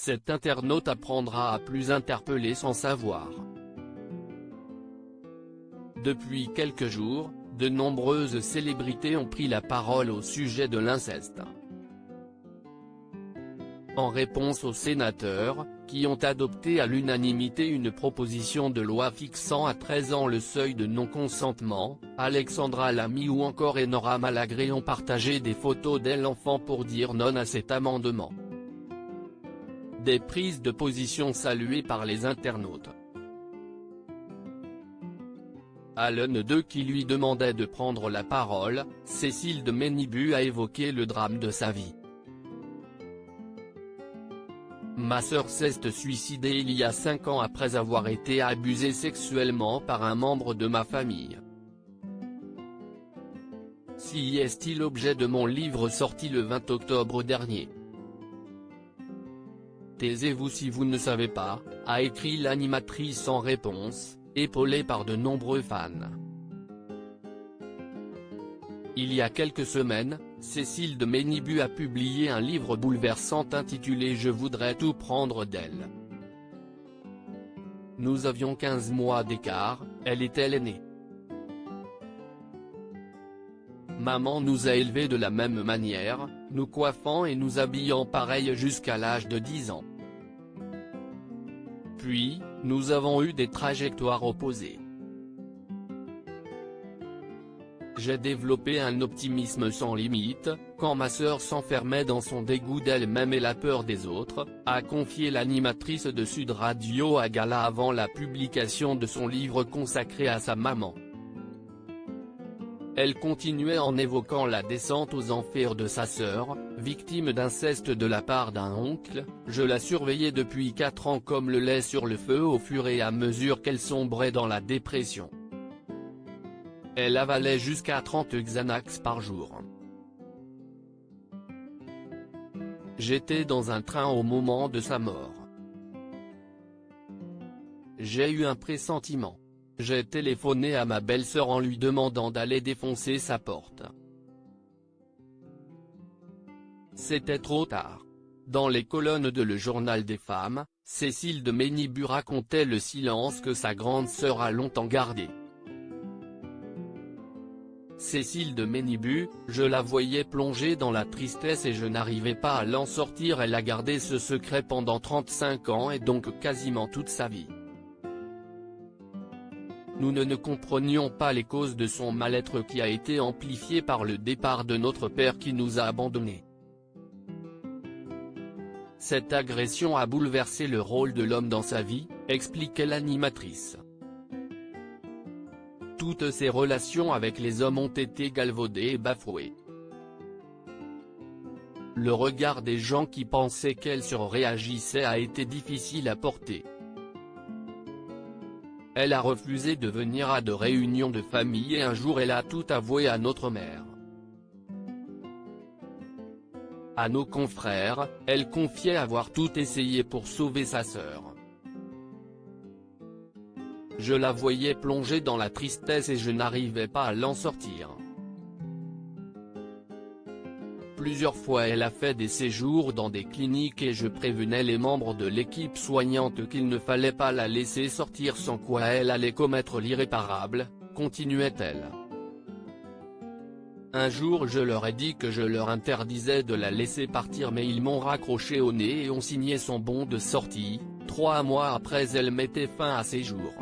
cet internaute apprendra à plus interpeller sans savoir. Depuis quelques jours, de nombreuses célébrités ont pris la parole au sujet de l'inceste. En réponse aux sénateurs, qui ont adopté à l'unanimité une proposition de loi fixant à 13 ans le seuil de non-consentement, Alexandra Lamy ou encore Enora Malagré ont partagé des photos d'elle enfant pour dire non à cet amendement. Des prises de position saluées par les internautes. À l'un d'eux qui lui demandait de prendre la parole, Cécile de Ménibu a évoqué le drame de sa vie. Ma sœur s'est suicidée il y a 5 ans après avoir été abusée sexuellement par un membre de ma famille. Si est l'objet de mon livre sorti le 20 octobre dernier. Taisez-vous si vous ne savez pas, a écrit l'animatrice en réponse, épaulée par de nombreux fans. Il y a quelques semaines, Cécile de Ménibu a publié un livre bouleversant intitulé « Je voudrais tout prendre d'elle ». Nous avions 15 mois d'écart, elle était l'aînée. Maman nous a élevés de la même manière, nous coiffant et nous habillant pareil jusqu'à l'âge de 10 ans. Puis, nous avons eu des trajectoires opposées. J'ai développé un optimisme sans limite, quand ma sœur s'enfermait dans son dégoût d'elle-même et la peur des autres, a confié l'animatrice de Sud Radio à Gala avant la publication de son livre consacré à sa maman. Elle continuait en évoquant la descente aux enfers de sa sœur, victime d'inceste de la part d'un oncle. Je la surveillais depuis 4 ans comme le lait sur le feu au fur et à mesure qu'elle sombrait dans la dépression. Elle avalait jusqu'à 30 Xanax par jour. J'étais dans un train au moment de sa mort. J'ai eu un pressentiment. J'ai téléphoné à ma belle-sœur en lui demandant d'aller défoncer sa porte. C'était trop tard. Dans les colonnes de Le Journal des femmes, Cécile de Ménibu racontait le silence que sa grande sœur a longtemps gardé. Cécile de Ménibu, je la voyais plongée dans la tristesse et je n'arrivais pas à l'en sortir. Elle a gardé ce secret pendant 35 ans et donc quasiment toute sa vie. Nous ne comprenions pas les causes de son mal-être qui a été amplifié par le départ de notre père qui nous a abandonnés. Cette agression a bouleversé le rôle de l'homme dans sa vie, expliquait l'animatrice. Toutes ses relations avec les hommes ont été galvaudées et bafouées. Le regard des gens qui pensaient qu'elle surréagissait a été difficile à porter. Elle a refusé de venir à de réunions de famille et un jour elle a tout avoué à notre mère. À nos confrères, elle confiait avoir tout essayé pour sauver sa sœur. Je la voyais plongée dans la tristesse et je n'arrivais pas à l'en sortir. Plusieurs fois elle a fait des séjours dans des cliniques et je prévenais les membres de l'équipe soignante qu'il ne fallait pas la laisser sortir sans quoi elle allait commettre l'irréparable, continuait-elle. Un jour je leur ai dit que je leur interdisais de la laisser partir mais ils m'ont raccroché au nez et ont signé son bon de sortie. 3 mois après elle mettait fin à ses jours.